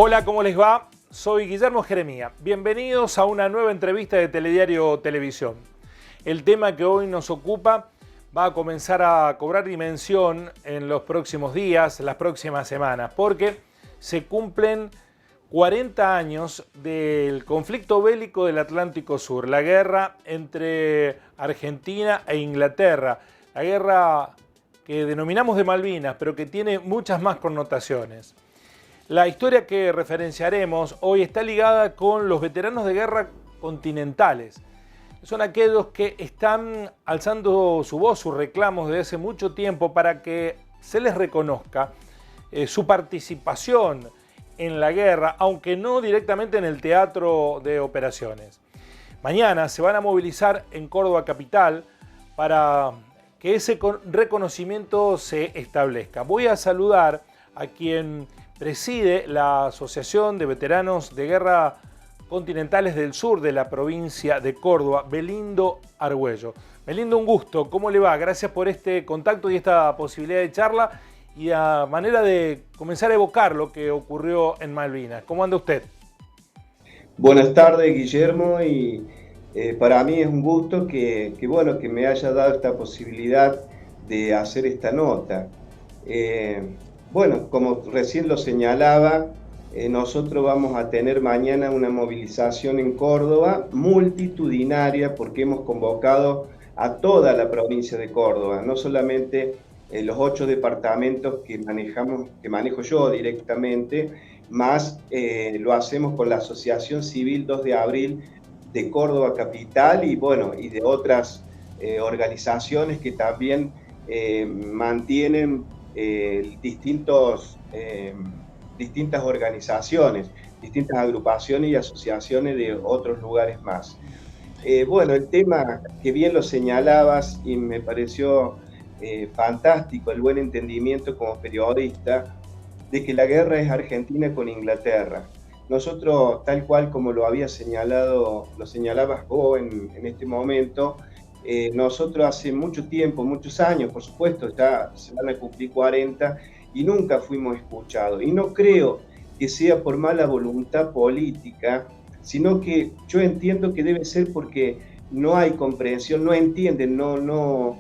Hola, ¿cómo les va? Soy Guillermo Jeremía. Bienvenidos a una nueva entrevista de Telediario Televisión. El tema que hoy nos ocupa va a comenzar a cobrar dimensión en los próximos días, las próximas semanas, porque se cumplen 40 años del conflicto bélico del Atlántico Sur, la guerra entre Argentina e Inglaterra, la guerra que denominamos de Malvinas, pero que tiene muchas más connotaciones. La historia que referenciaremos hoy está ligada con los veteranos de guerra continentales. Son aquellos que están alzando su voz, sus reclamos desde hace mucho tiempo para que se les reconozca su participación en la guerra, aunque no directamente en el teatro de operaciones. Mañana se van a movilizar en Córdoba capital para que ese reconocimiento se establezca. Voy a saludar a quien preside la Asociación de Veteranos de Guerra Continentales del Sur de la provincia de Córdoba, Belindo Argüello. Belindo, un gusto. ¿Cómo le va? Gracias por este contacto y esta posibilidad de charla y a manera de comenzar a evocar lo que ocurrió en Malvinas. ¿Cómo anda usted? Buenas tardes, Guillermo, y para mí es un gusto que me haya dado esta posibilidad de hacer esta nota. Como recién lo señalaba, nosotros vamos a tener mañana una movilización en Córdoba multitudinaria porque hemos convocado a toda la provincia de Córdoba, no solamente los 8 departamentos que manejo yo directamente, más lo hacemos con la Asociación Civil 2 de Abril de Córdoba Capital y de otras organizaciones que también mantienen distintas organizaciones, distintas agrupaciones y asociaciones de otros lugares más. El tema que bien lo señalabas y me pareció fantástico el buen entendimiento como periodista de que la guerra es Argentina con Inglaterra. Nosotros, tal cual como lo señalabas vos en este momento, nosotros hace mucho tiempo, muchos años, por supuesto, se van a cumplir 40 y nunca fuimos escuchados. Y no creo que sea por mala voluntad política, sino que yo entiendo que debe ser porque no hay comprensión, no entienden, no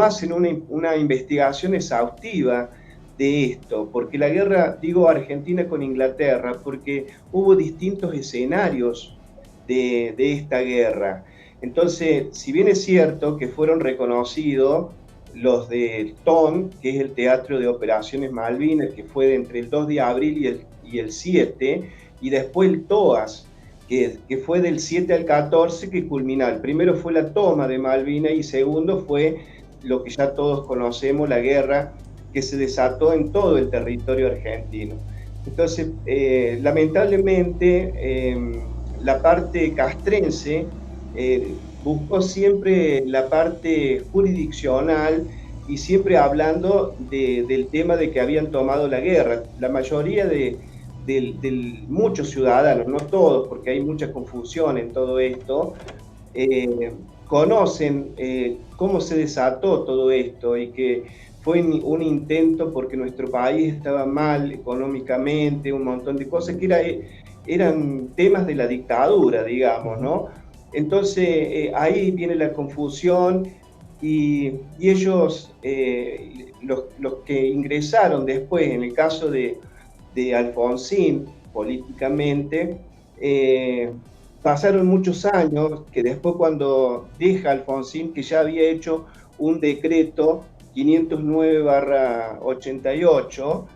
hacen una investigación exhaustiva de esto, porque la guerra, digo Argentina con Inglaterra, porque hubo distintos escenarios de esta guerra. Entonces, si bien es cierto que fueron reconocidos los del TON, que es el Teatro de Operaciones Malvinas, que fue entre el 2 de abril y el 7, y después el TOAS, que fue del 7 al 14, que culminó. El primero fue la toma de Malvinas y segundo fue lo que ya todos conocemos, la guerra que se desató en todo el territorio argentino. Entonces, lamentablemente, la parte castrense buscó siempre la parte jurisdiccional y siempre hablando del tema de que habían tomado la guerra. La mayoría de muchos ciudadanos, no todos, porque hay mucha confusión en todo esto, conocen cómo se desató todo esto y que fue un intento porque nuestro país estaba mal económicamente, un montón de cosas que eran temas de la dictadura, digamos, ¿no? Entonces ahí viene la confusión y ellos, los que ingresaron después, en el caso de Alfonsín, políticamente, pasaron muchos años, que después cuando deja Alfonsín, que ya había hecho un decreto 509/88,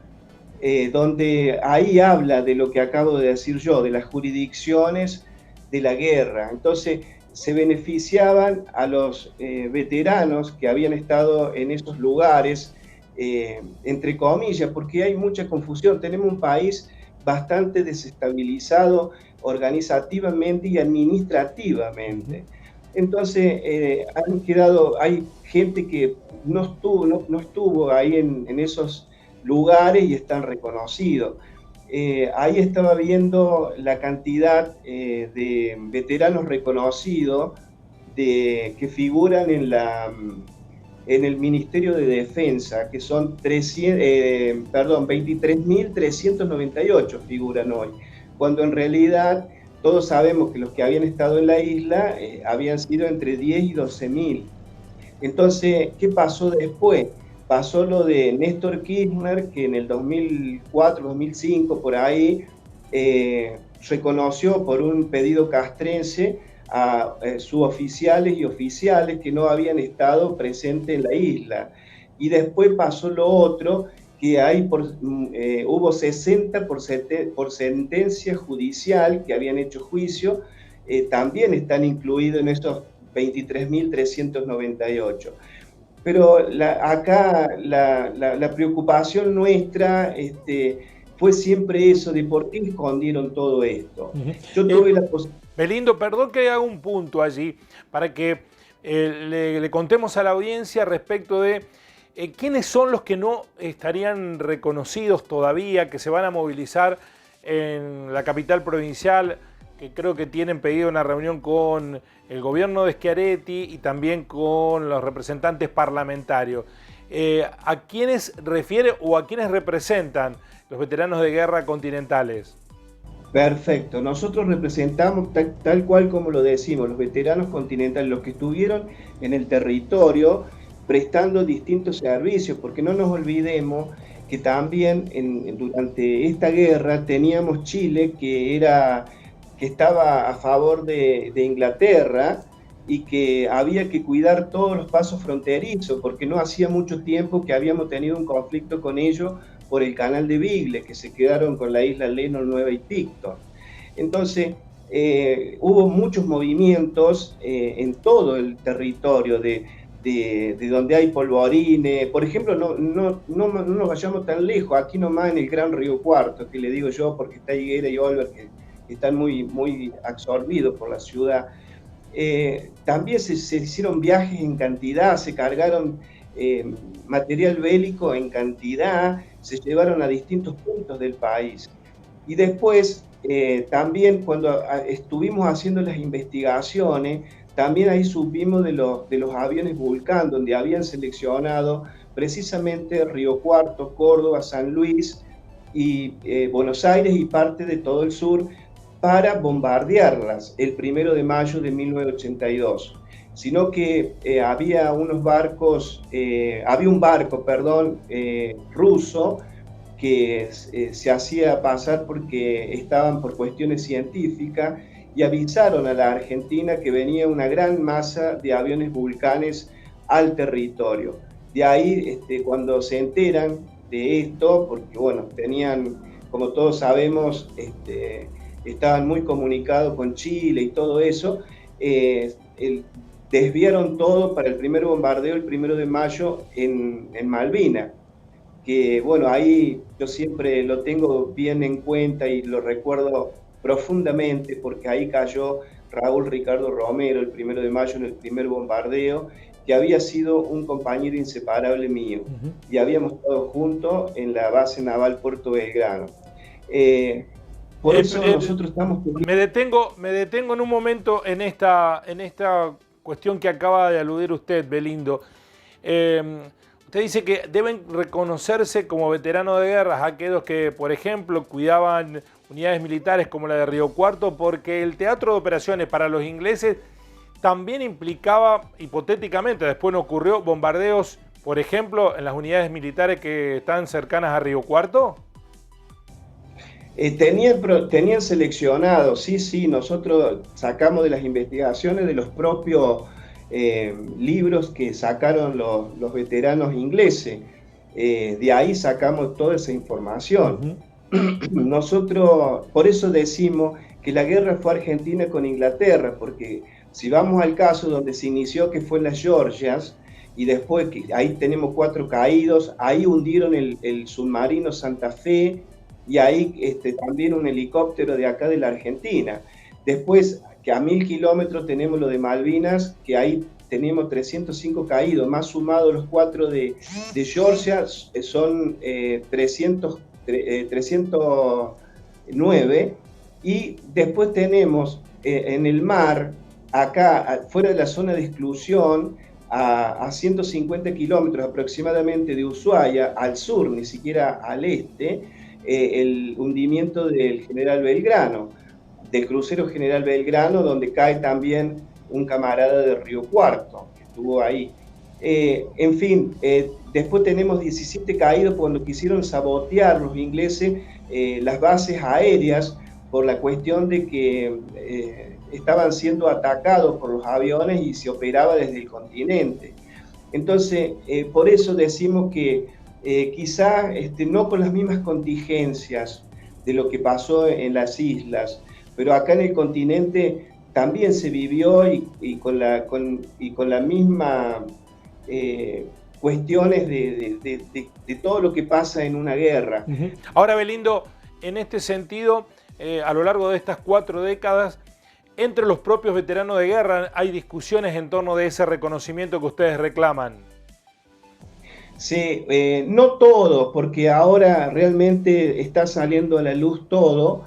donde ahí habla de lo que acabo de decir yo, de las jurisdicciones de la guerra. Entonces se beneficiaban a los veteranos que habían estado en esos lugares, entre comillas, porque hay mucha confusión. Tenemos un país bastante desestabilizado organizativamente y administrativamente. Entonces hay gente que no estuvo ahí en esos lugares y están reconocidos. Ahí estaba viendo la cantidad de veteranos reconocidos que figuran en el Ministerio de Defensa, que son 23.398 figuran hoy, cuando en realidad todos sabemos que los que habían estado en la isla habían sido entre 10 y 12.000. Entonces, ¿qué pasó después? Pasó lo de Néstor Kirchner, que en el 2004, 2005, por ahí, reconoció por un pedido castrense a suboficiales y oficiales que no habían estado presentes en la isla. Y después pasó lo otro, que hubo 60 por sentencia judicial que habían hecho juicio, también están incluidos en esos 23.398. Pero acá la preocupación nuestra fue siempre eso de por qué escondieron todo esto. Yo tuve la posibilidad. Belindo, perdón que haga un punto allí para que le contemos a la audiencia respecto de quiénes son los que no estarían reconocidos todavía, que se van a movilizar en la capital provincial, que creo que tienen pedido una reunión con el gobierno de Schiaretti y también con los representantes parlamentarios. ¿A quiénes refiere o a quiénes representan los veteranos de guerra continentales? Perfecto, nosotros representamos tal cual como lo decimos, los veteranos continentales, los que estuvieron en el territorio prestando distintos servicios, porque no nos olvidemos que también durante esta guerra teníamos Chile que estaba a favor de Inglaterra y que había que cuidar todos los pasos fronterizos, porque no hacía mucho tiempo que habíamos tenido un conflicto con ellos por el canal de Beagle, que se quedaron con la isla Lennon, Nueva y Picton. Entonces, hubo muchos movimientos en todo el territorio de donde hay polvorines. Por ejemplo, no nos vayamos tan lejos, aquí nomás en el Gran Río Cuarto, que le digo yo porque está Higuera y Olver, que están muy absorbidos por la ciudad. También se hicieron viajes en cantidad, se cargaron material bélico en cantidad, se llevaron a distintos puntos del país. Y después, también cuando estuvimos haciendo las investigaciones, también ahí supimos de los aviones Vulcán, donde habían seleccionado precisamente Río Cuarto, Córdoba, San Luis y Buenos Aires y parte de todo el sur para bombardearlas el 1 de mayo de 1982. Sino que había un barco, ruso que se hacía pasar porque estaban por cuestiones científicas y avisaron a la Argentina que venía una gran masa de aviones Vulcanes al territorio. De ahí, cuando se enteran de esto, porque bueno, tenían, como todos sabemos, estaban muy comunicados con Chile y todo eso, desviaron todo para el primer bombardeo el 1 de mayo en Malvinas, que bueno, ahí yo siempre lo tengo bien en cuenta y lo recuerdo profundamente porque ahí cayó Raúl Ricardo Romero el 1 de mayo en el primer bombardeo, que había sido un compañero inseparable mío, y habíamos estado juntos en la base naval Puerto Belgrano. Por eso nosotros estamos... Me detengo en un momento en esta cuestión que acaba de aludir usted, Belindo. Usted dice que deben reconocerse como veteranos de guerra aquellos que, por ejemplo, cuidaban unidades militares como la de Río Cuarto, porque el teatro de operaciones para los ingleses también implicaba, hipotéticamente, después no ocurrió, bombardeos, por ejemplo, en las unidades militares que están cercanas a Río Cuarto. Tenían seleccionado, sí, nosotros sacamos de las investigaciones de los propios libros que sacaron los veteranos ingleses, de ahí sacamos toda esa información. Nosotros, por eso decimos que la guerra fue Argentina con Inglaterra, porque si vamos al caso donde se inició, que fue en las Georgias, y después que ahí tenemos 4 caídos, ahí hundieron el submarino Santa Fe, y ahí también un helicóptero de acá de la Argentina. Después, que a 1000 kilómetros tenemos lo de Malvinas, que ahí tenemos 305 caídos, más sumados los 4 de Georgia, son 309, y después tenemos en el mar, acá fuera de la zona de exclusión, a 150 kilómetros aproximadamente de Ushuaia, al sur, ni siquiera al este, el hundimiento del General Belgrano, del crucero General Belgrano, donde cae también un camarada de Río Cuarto, que estuvo ahí. En fin, después tenemos 17 caídos cuando quisieron sabotear los ingleses las bases aéreas por la cuestión de que estaban siendo atacados por los aviones y se operaba desde el continente. Entonces, por eso decimos que quizás no con las mismas contingencias de lo que pasó en las islas, pero acá en el continente también se vivió y con la misma cuestiones de todo lo que pasa en una guerra. Ahora, Belindo, en este sentido, a lo largo de estas 4 décadas, entre los propios veteranos de guerra hay discusiones en torno de ese reconocimiento que ustedes reclaman. Sí, no todo, porque ahora realmente está saliendo a la luz todo,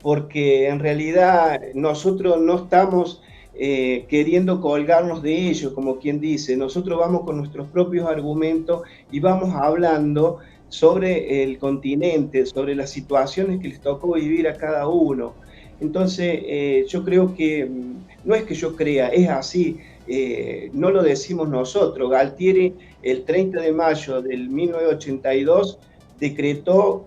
porque en realidad nosotros no estamos queriendo colgarnos de ellos, como quien dice. Nosotros vamos con nuestros propios argumentos y vamos hablando sobre el continente, sobre las situaciones que les tocó vivir a cada uno. Entonces, yo creo que, no es que yo crea, es así, no lo decimos nosotros. Galtieri, el 30 de mayo del 1982, decretó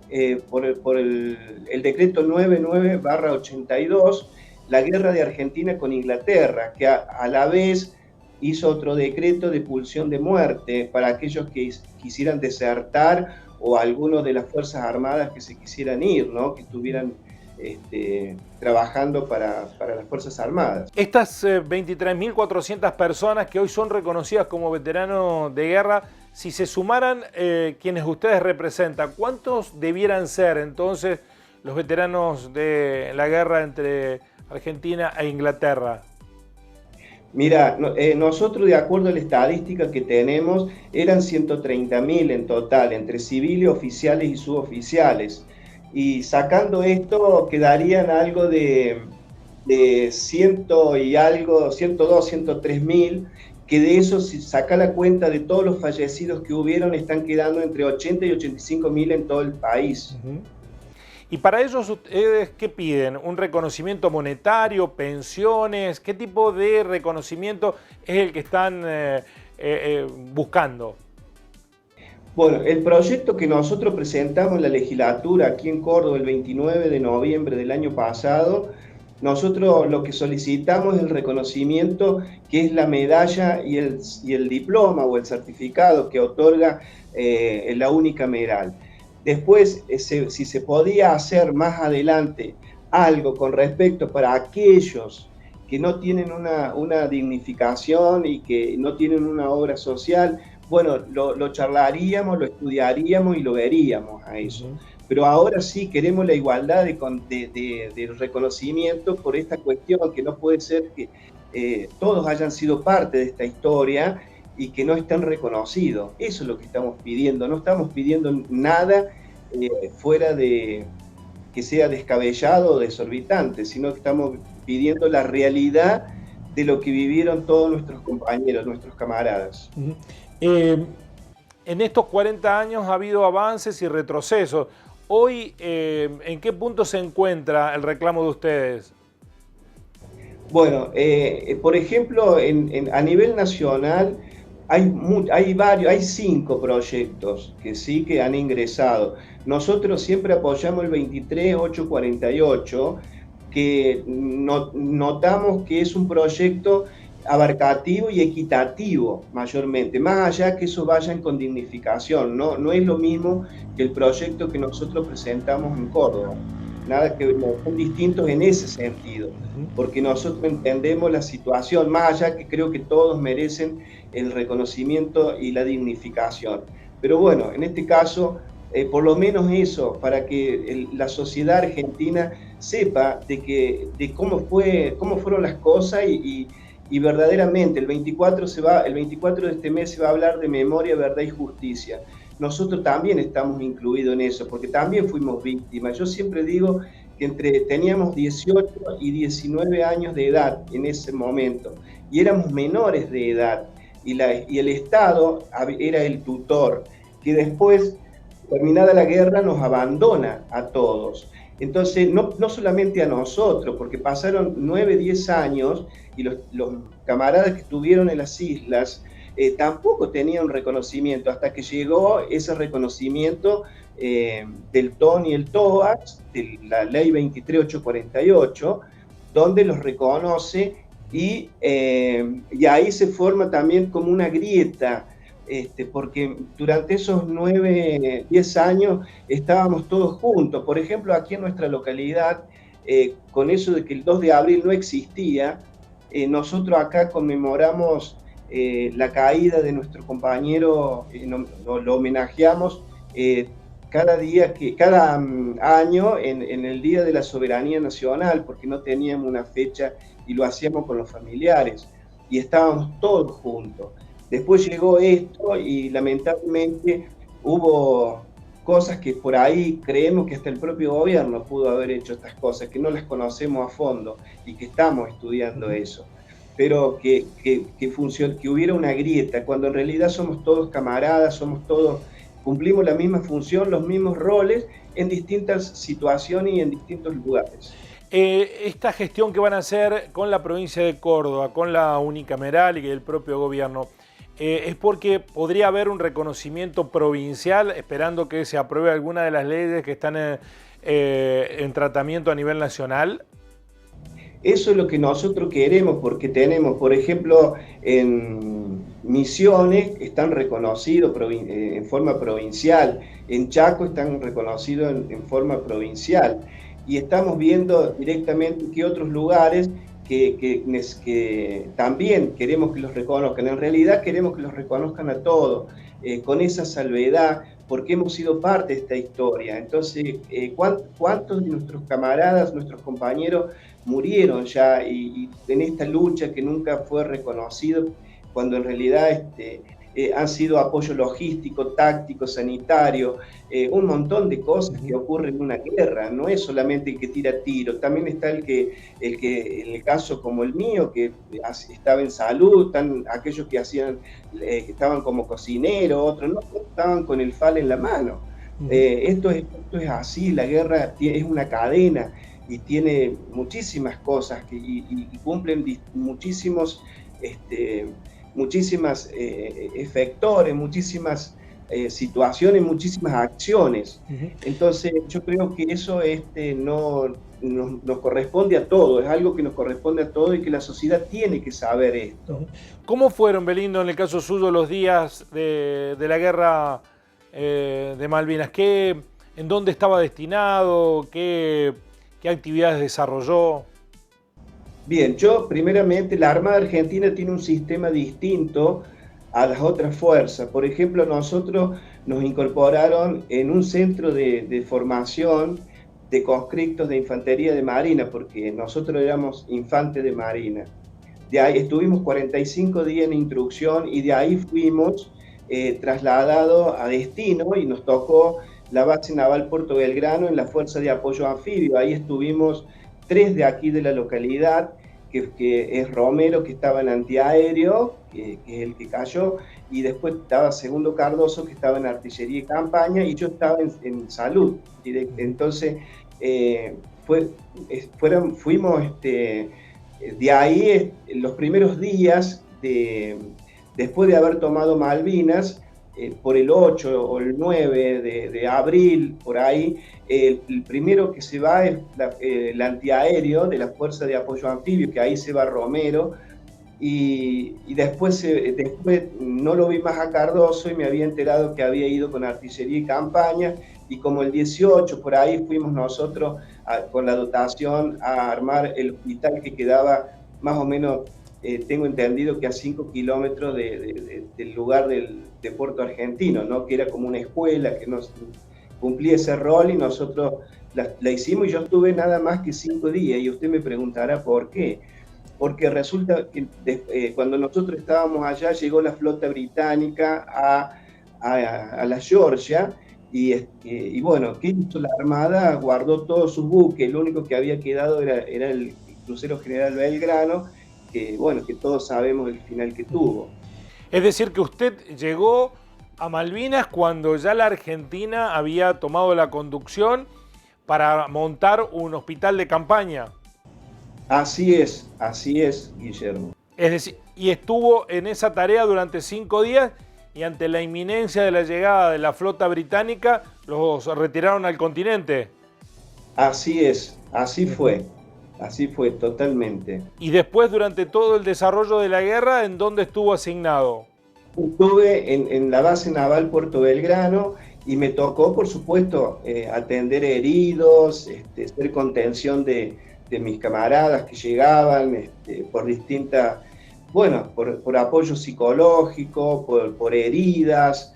por el decreto 99/82 la guerra de Argentina con Inglaterra, que a la vez hizo otro decreto de pulsión de muerte para aquellos que quisieran desertar o algunos de las Fuerzas Armadas que se quisieran ir, ¿no? Que estuvieran trabajando para las Fuerzas Armadas. Estas 23.400 personas que hoy son reconocidas como veteranos de guerra, si se sumaran quienes ustedes representan, ¿cuántos debieran ser entonces los veteranos de la guerra entre Argentina e Inglaterra? Mira, nosotros de acuerdo a la estadística que tenemos, eran 130.000 en total, entre civiles, oficiales y suboficiales. Y sacando esto, quedarían algo de 102, 103.000, que de eso, si saca la cuenta de todos los fallecidos que hubieron, están quedando entre 80 y 85.000 en todo el país. ¿Y para ellos ustedes qué piden? ¿Un reconocimiento monetario, pensiones? ¿Qué tipo de reconocimiento es el que están buscando? Bueno, el proyecto que nosotros presentamos en la legislatura aquí en Córdoba el 29 de noviembre del año pasado, nosotros lo que solicitamos es el reconocimiento, que es la medalla y el diploma o el certificado que otorga la unicameral. Después, si se podía hacer más adelante algo con respecto para aquellos que no tienen una dignificación y que no tienen una obra social, bueno, lo charlaríamos, lo estudiaríamos y lo veríamos a eso. Pero ahora sí queremos la igualdad de reconocimiento por esta cuestión, que no puede ser que todos hayan sido parte de esta historia y que no estén reconocidos. Eso es lo que estamos pidiendo. No estamos pidiendo nada fuera de que sea descabellado o desorbitante, sino que estamos pidiendo la realidad de lo que vivieron todos nuestros compañeros, nuestros camaradas. En estos 40 años ha habido avances y retrocesos. Hoy, ¿en qué punto se encuentra el reclamo de ustedes? Bueno, por ejemplo, a nivel nacional hay 5 proyectos que sí que han ingresado. Nosotros siempre apoyamos el 23848, que notamos que es un proyecto abarcativo y equitativo mayormente, más allá que eso vayan con dignificación, no es lo mismo que el proyecto que nosotros presentamos en Córdoba, nada que ver, son distintos en ese sentido, porque nosotros entendemos la situación, más allá que creo que todos merecen el reconocimiento y la dignificación, pero bueno, en este caso, por lo menos eso, para que la sociedad argentina sepa de cómo fueron las cosas y verdaderamente el 24 de este mes se va a hablar de memoria, verdad y justicia. Nosotros también estamos incluidos en eso, porque también fuimos víctimas. Yo siempre digo que teníamos 18 y 19 años de edad en ese momento, y éramos menores de edad. y el Estado era el tutor, que después, terminada la guerra, nos abandona a todos. Entonces, no solamente a nosotros, porque pasaron 9, 10 años y los camaradas que estuvieron en las islas tampoco tenían reconocimiento, hasta que llegó ese reconocimiento del TON y el TOAS, de la ley 23848, donde los reconoce y ahí se forma también como una grieta, porque durante esos 9, 10 años estábamos todos juntos. Por ejemplo, aquí en nuestra localidad, con eso de que el 2 de abril no existía, nosotros acá conmemoramos la caída de nuestro compañero, lo homenajeamos cada año en el Día de la Soberanía Nacional, porque no teníamos una fecha y lo hacíamos con los familiares y estábamos todos juntos. Después llegó esto y lamentablemente hubo cosas que por ahí creemos que hasta el propio gobierno pudo haber hecho estas cosas, que no las conocemos a fondo y que estamos estudiando eso. Pero que hubiera una grieta, cuando en realidad somos todos camaradas, somos todos, cumplimos la misma función, los mismos roles en distintas situaciones y en distintos lugares. Esta gestión que van a hacer con la provincia de Córdoba, con la unicameral y el propio gobierno, es porque podría haber un reconocimiento provincial, esperando que se apruebe alguna de las leyes que están en tratamiento a nivel nacional. Eso es lo que nosotros queremos, porque tenemos, por ejemplo, en Misiones están reconocidos en forma provincial, en Chaco están reconocidos en forma provincial, y estamos viendo directamente que otros lugares que también queremos que los reconozcan. En realidad queremos que los reconozcan a todos, con esa salvedad, porque hemos sido parte de esta historia. Entonces, ¿cuántos de nuestros camaradas, nuestros compañeros murieron ya y en esta lucha que nunca fue reconocido, cuando en realidad han sido apoyo logístico, táctico, sanitario, un montón de cosas que ocurren en una guerra? No es solamente el que tira tiros, también está el que en el caso como el mío, que estaba en salud, aquellos que estaban como cocineros, otros no, estaban con el FAL en la mano. Esto es así, la guerra es una cadena y tiene muchísimas cosas y cumplen muchísimos efectores, muchísimas situaciones, muchísimas acciones. Entonces yo creo que eso no nos corresponde a todos, es algo que nos corresponde a todos y que la sociedad tiene que saber esto. ¿Cómo fueron, Belindo, en el caso suyo, los días de la guerra de Malvinas? ¿En dónde estaba destinado? ¿Qué actividades desarrolló? Bien, primeramente, la Armada Argentina tiene un sistema distinto a las otras fuerzas. Por ejemplo, nosotros nos incorporaron en un centro de formación de conscriptos de infantería de marina, porque nosotros éramos infantes de marina. De ahí estuvimos 45 días en instrucción y de ahí fuimos trasladados a destino y nos tocó la base naval Puerto Belgrano en la Fuerza de Apoyo Anfibio. Ahí estuvimos 3 de aquí de la localidad, que es Romero, que estaba en antiaéreo, que es el que cayó, y después estaba Segundo Cardoso, que estaba en artillería y campaña, y yo estaba en salud. Entonces, fuimos de ahí, los primeros días, después de haber tomado Malvinas, por el 8 o el 9 de abril, por ahí, el primero que se va es el antiaéreo de la Fuerza de Apoyo Anfibio, que ahí se va Romero, y después no lo vi más a Cardoso y me había enterado que había ido con artillería y campaña, y como el 18 por ahí fuimos nosotros con la dotación a armar el hospital que quedaba más o menos, tengo entendido que a 5 kilómetros del lugar de Puerto Argentino, ¿no? Que era como una escuela que nos cumplía ese rol y nosotros la hicimos, y yo estuve nada más que 5 días, y usted me preguntará por qué. Porque resulta que cuando nosotros estábamos allá llegó la flota británica a la Georgia, y bueno, ¿qué hizo la Armada? Guardó todos sus buques, lo único que había quedado era el crucero General Belgrano, que bueno, que todos sabemos el final que tuvo. Es decir, que usted llegó a Malvinas cuando ya la Argentina había tomado la conducción para montar un hospital de campaña. así es, Guillermo. Es decir, y estuvo en esa tarea durante 5 días y ante la inminencia de la llegada de la flota británica, los retiraron al continente. Así es, así fue totalmente. Y después, durante todo el desarrollo de la guerra, ¿en dónde estuvo asignado? Estuve en la base naval Puerto Belgrano y me tocó, por supuesto, atender heridos, hacer contención de mis camaradas que llegaban por distintas, bueno, por apoyo psicológico, por heridas.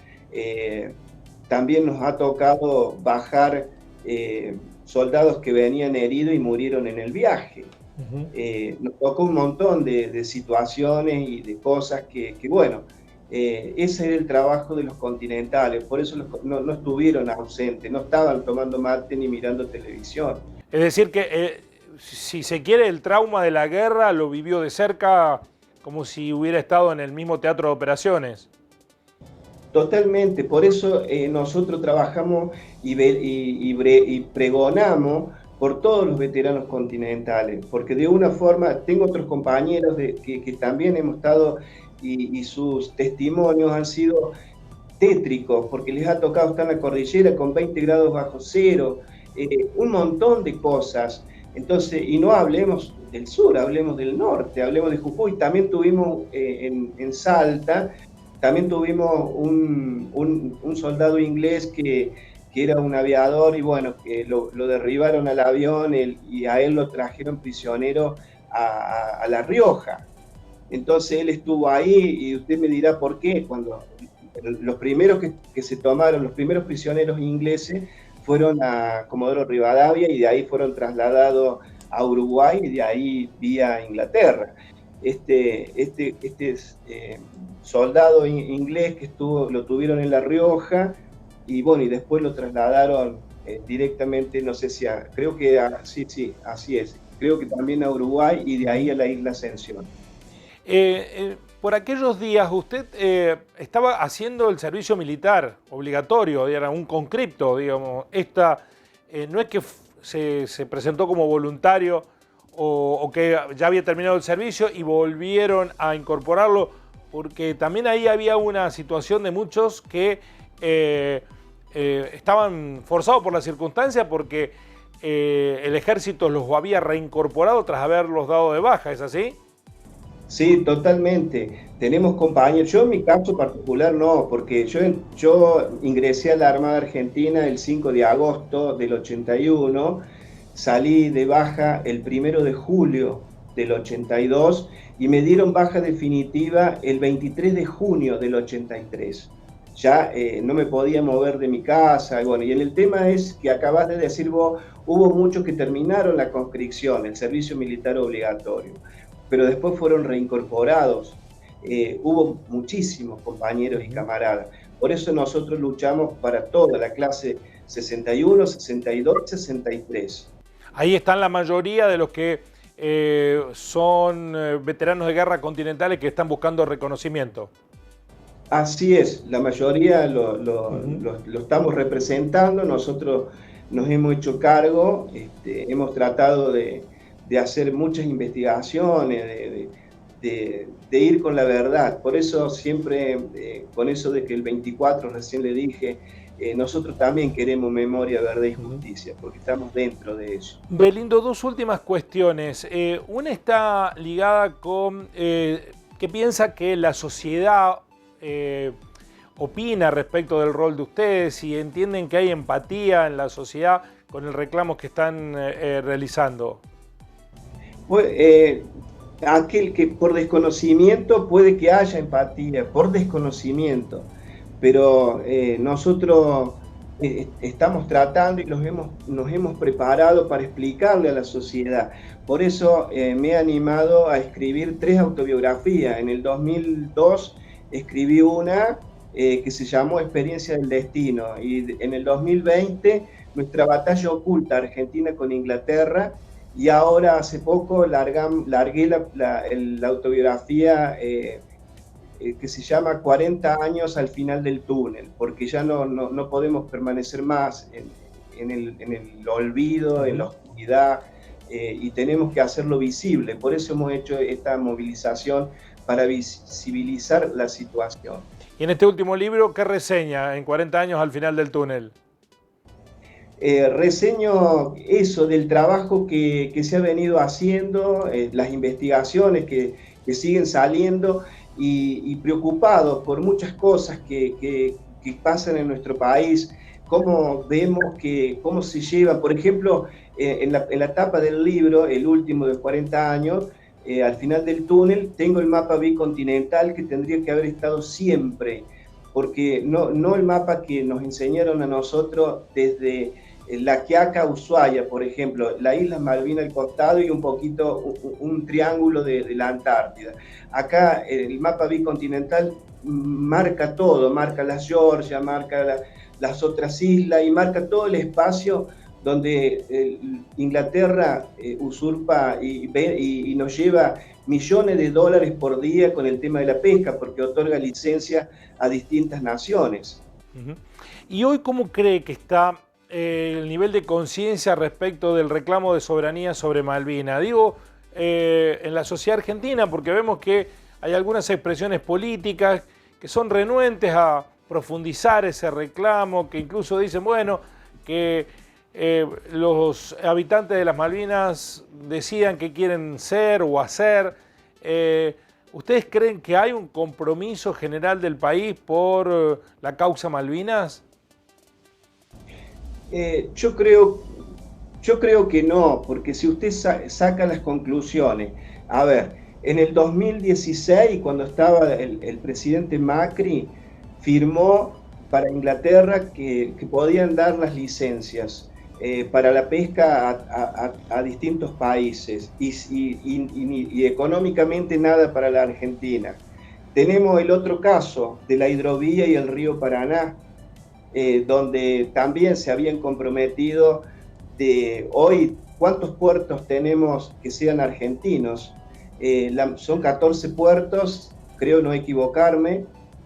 También nos ha tocado bajar soldados que venían heridos y murieron en el viaje. Nos tocó un montón de situaciones y de cosas que bueno, ese era el trabajo de los continentales, por eso no estuvieron ausentes, no estaban tomando mate ni mirando televisión. Es decir que, si se quiere, el trauma de la guerra lo vivió de cerca como si hubiera estado en el mismo teatro de operaciones. Totalmente, por eso nosotros trabajamos y pregonamos por todos los veteranos continentales, porque de una forma, tengo otros compañeros que también hemos estado y sus testimonios han sido tétricos, porque les ha tocado estar en la cordillera con 20 grados bajo cero, un montón de cosas. Entonces, y no hablemos del sur, hablemos del norte, hablemos de Jujuy. También tuvimos en Salta, también tuvimos un soldado inglés que era un aviador y bueno, que lo derribaron al avión y a él lo trajeron prisionero a La Rioja. Entonces él estuvo ahí y usted me dirá por qué, cuando los primeros que se tomaron, los primeros prisioneros ingleses fueron a Comodoro Rivadavia y de ahí fueron trasladados a Uruguay y de ahí vía Inglaterra. Soldado inglés que lo tuvieron en La Rioja y bueno, y después lo trasladaron directamente, no sé si creo que sí, así es, creo que también a Uruguay y de ahí a la isla Ascensión. Por aquellos días usted estaba haciendo el servicio militar obligatorio, era un conscripto, digamos. No es que se presentó como voluntario o que ya había terminado el servicio y volvieron a incorporarlo, porque también ahí había una situación de muchos que estaban forzados por la circunstancia porque el ejército los había reincorporado tras haberlos dado de baja, ¿es así? Sí, totalmente. Tenemos compañeros, yo en mi caso particular no, porque yo ingresé a la Armada Argentina el 5 de agosto del 81, salí de baja el 1 de julio del 82 y me dieron baja definitiva el 23 de junio del 83. Ya no me podía mover de mi casa, bueno, y el tema es que acabas de decir vos, hubo muchos que terminaron la conscripción, el servicio militar obligatorio, pero después fueron reincorporados. Hubo muchísimos compañeros y camaradas. Por eso nosotros luchamos para toda la clase 61, 62, 63. Ahí están la mayoría de los que son veteranos de guerra continentales que están buscando reconocimiento. Así es, la mayoría lo estamos representando, nosotros nos hemos hecho cargo, hemos tratado de hacer muchas investigaciones, de ir con la verdad. Por eso siempre, con eso de que el 24, recién le dije, nosotros también queremos memoria, verdad y justicia, porque estamos dentro de eso. Belindo, dos últimas cuestiones. Una está ligada con que piensa que la sociedad opina respecto del rol de ustedes y entienden que hay empatía en la sociedad con el reclamo que están realizando. Pues, aquel que por desconocimiento puede que haya empatía, por desconocimiento, pero nosotros estamos tratando y nos hemos preparado para explicarle a la sociedad. Por eso me he animado a escribir 3 autobiografías. En el 2002 escribí una que se llamó Experiencia del Destino y en el 2020 Nuestra batalla oculta, Argentina con Inglaterra. Y ahora hace poco largué la autobiografía que se llama 40 años al final del túnel, porque ya no podemos permanecer más en el olvido, en la oscuridad, y tenemos que hacerlo visible. Por eso hemos hecho esta movilización para visibilizar la situación. Y en este último libro, ¿qué reseña en 40 años al final del túnel? Reseño eso del trabajo que se ha venido haciendo, las investigaciones que siguen saliendo y preocupados por muchas cosas que pasan en nuestro país, cómo vemos cómo se lleva, por ejemplo, en la tapa del libro, el último de 40 años, al final del túnel, tengo el mapa bicontinental que tendría que haber estado siempre, porque no el mapa que nos enseñaron a nosotros desde La Quiaca, Ushuaia, por ejemplo, la isla Malvina al costado y un poquito un triángulo de la Antártida. Acá el mapa bicontinental marca todo, marca la Georgia, marca las otras islas y marca todo el espacio donde Inglaterra usurpa y nos lleva millones de dólares por día con el tema de la pesca, porque otorga licencia a distintas naciones. ¿Y hoy cómo cree que está el nivel de conciencia respecto del reclamo de soberanía sobre Malvinas? Digo, en la sociedad argentina, porque vemos que hay algunas expresiones políticas que son renuentes a profundizar ese reclamo, que incluso dicen, bueno, que los habitantes de las Malvinas decidan qué quieren ser o hacer. ¿Ustedes creen que hay un compromiso general del país por la causa Malvinas? Yo creo que no, porque si usted saca las conclusiones, a ver, en el 2016, cuando estaba el presidente Macri, firmó para Inglaterra que podían dar las licencias para la pesca a distintos países y económicamente nada para la Argentina. Tenemos el otro caso de la hidrovía y el río Paraná, donde también se habían comprometido de hoy, ¿cuántos puertos tenemos que sean argentinos? Son 14 puertos, creo no equivocarme,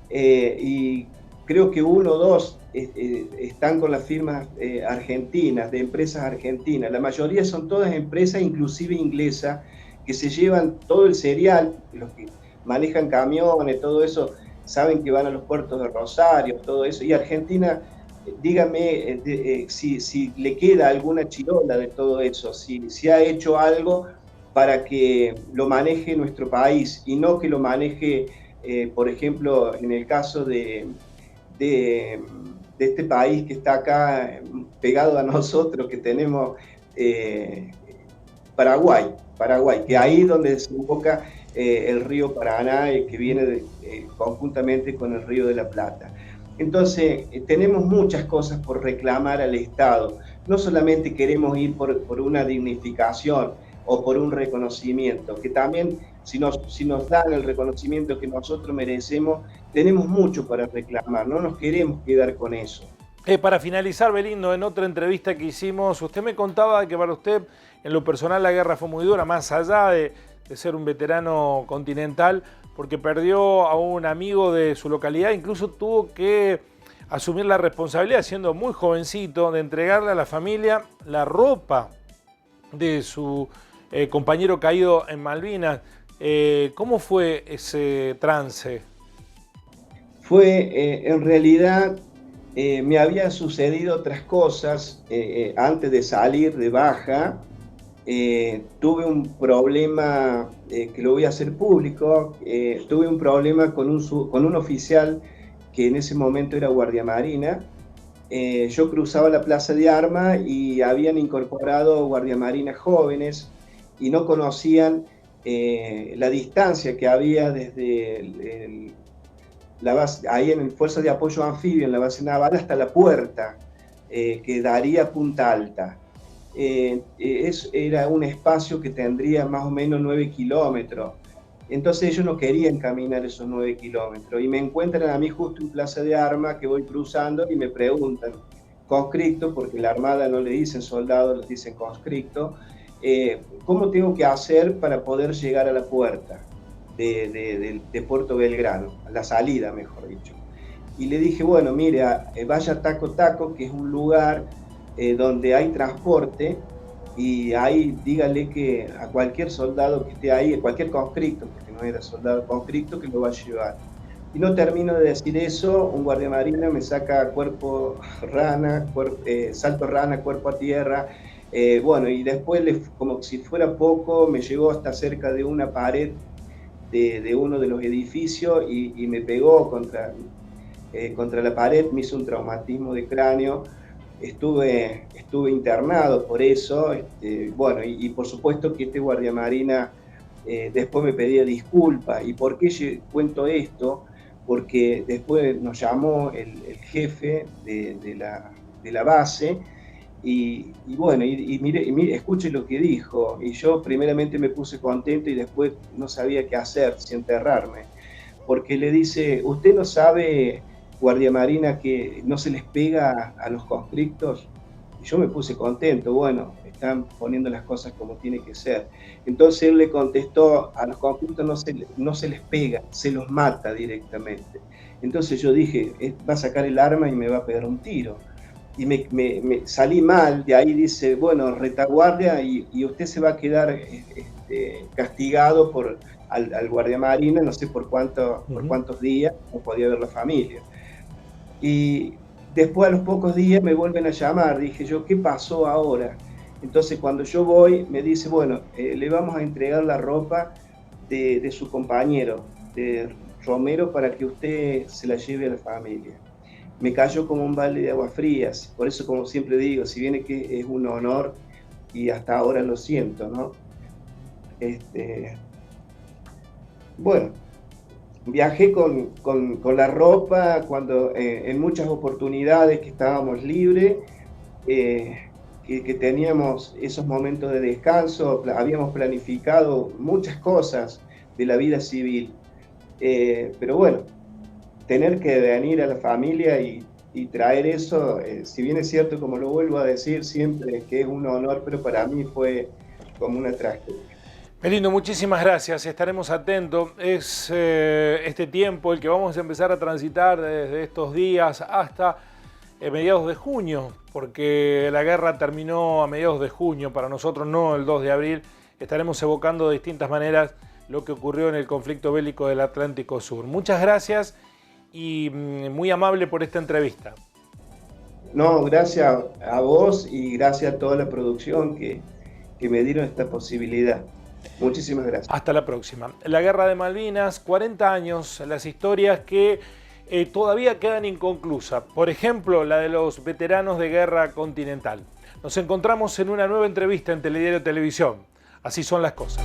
y creo que 1 o 2 están con las firmas argentinas, de empresas argentinas. La mayoría son todas empresas, inclusive inglesas, que se llevan todo el cereal, los que manejan camiones, todo eso, saben que van a los puertos de Rosario, todo eso. Y Argentina, dígame si le queda alguna chirola de todo eso, si ha hecho algo para que lo maneje nuestro país y no que lo maneje, por ejemplo, en el caso de este país que está acá pegado a nosotros, que tenemos Paraguay, que ahí es donde desemboca el río Paraná, que viene conjuntamente con el río de la Plata. Entonces, tenemos muchas cosas por reclamar al Estado. No solamente queremos ir por una dignificación o por un reconocimiento, que también si nos dan el reconocimiento que nosotros merecemos, tenemos mucho para reclamar, no nos queremos quedar con eso. Para finalizar, Belindo, en otra entrevista que hicimos, usted me contaba que para usted, en lo personal, la guerra fue muy dura, más allá de ser un veterano continental, porque perdió a un amigo de su localidad, incluso tuvo que asumir la responsabilidad, siendo muy jovencito, de entregarle a la familia la ropa de su compañero caído en Malvinas. ¿Cómo fue ese trance? Fue, en realidad, me había sucedido otras cosas antes de salir de baja. Tuve un problema, que lo voy a hacer público, tuve un problema con un oficial que en ese momento era guardia marina. Yo cruzaba la Plaza de Armas y habían incorporado guardiamarinas jóvenes y no conocían la distancia que había desde la base, ahí en el Fuerza de Apoyo Anfibio, en la base naval, hasta la puerta que daría a Punta Alta. Era un espacio que tendría más o menos 9 kilómetros. Entonces ellos no querían caminar esos 9 kilómetros y me encuentran a mí justo en Plaza de Armas, que voy cruzando, y me preguntan, conscripto, porque la Armada no le dicen soldados, les dicen conscripto, ¿cómo tengo que hacer para poder llegar a la puerta? de Puerto Belgrano, a la salida, mejor dicho. Y le dije, bueno, mire, vaya a Taco Taco, que es un lugar donde hay transporte, y ahí dígale que a cualquier soldado que esté ahí, a cualquier conscripto, porque no era soldado conscripto, que lo va a llevar. Y no termino de decir eso, un guardia marina me saca cuerpo rana, salto rana, cuerpo a tierra, bueno, y después, como si fuera poco, me llegó hasta cerca de una pared de uno de los edificios y me pegó contra la pared, me hizo un traumatismo de cráneo. Estuve internado por eso, bueno, y por supuesto que este guardia marina después me pedía disculpas. ¿Y por qué cuento esto? Porque después nos llamó el jefe de la base y bueno, mire, escuche lo que dijo. Y yo primeramente me puse contento y después no sabía qué hacer, si enterrarme. Porque le dice, ¿usted no sabe, guardia marina, que no se les pega a los conscriptos? Y yo me puse contento, bueno, están poniendo las cosas como tiene que ser. Entonces él le contestó, a los conscriptos no se les pega, se los mata directamente. Entonces yo dije, va a sacar el arma y me va a pegar un tiro. Y me salí mal, de ahí dice, bueno, retaguardia y usted se va a quedar castigado al guardia marina, no sé por cuántos días, no podía ver la familia. Y después a los pocos días me vuelven a llamar, dije yo, ¿qué pasó ahora? Entonces cuando yo voy, me dice, bueno, le vamos a entregar la ropa de su compañero, de Romero, para que usted se la lleve a la familia. Me cayó como un balde de agua frías, por eso, como siempre digo, si viene que es un honor, y hasta ahora lo siento, ¿no? Bueno, viajé con la ropa cuando en muchas oportunidades que estábamos libres, que teníamos esos momentos de descanso, habíamos planificado muchas cosas de la vida civil, pero bueno, tener que venir a la familia y traer eso, si bien es cierto, como lo vuelvo a decir siempre, que es un honor, pero para mí fue como una tragedia. Melindo, muchísimas gracias, estaremos atentos. Es este tiempo el que vamos a empezar a transitar desde estos días hasta mediados de junio, porque la guerra terminó a mediados de junio, para nosotros no el 2 de abril. Estaremos evocando de distintas maneras lo que ocurrió en el conflicto bélico del Atlántico Sur. Muchas gracias y muy amable por esta entrevista. No, gracias a vos y gracias a toda la producción que me dieron esta posibilidad. Muchísimas gracias. Hasta la próxima. La Guerra de Malvinas, 40 años, las historias que todavía quedan inconclusas. Por ejemplo, la de los veteranos de guerra continental. Nos encontramos en una nueva entrevista en Telediario Televisión. Así son las cosas.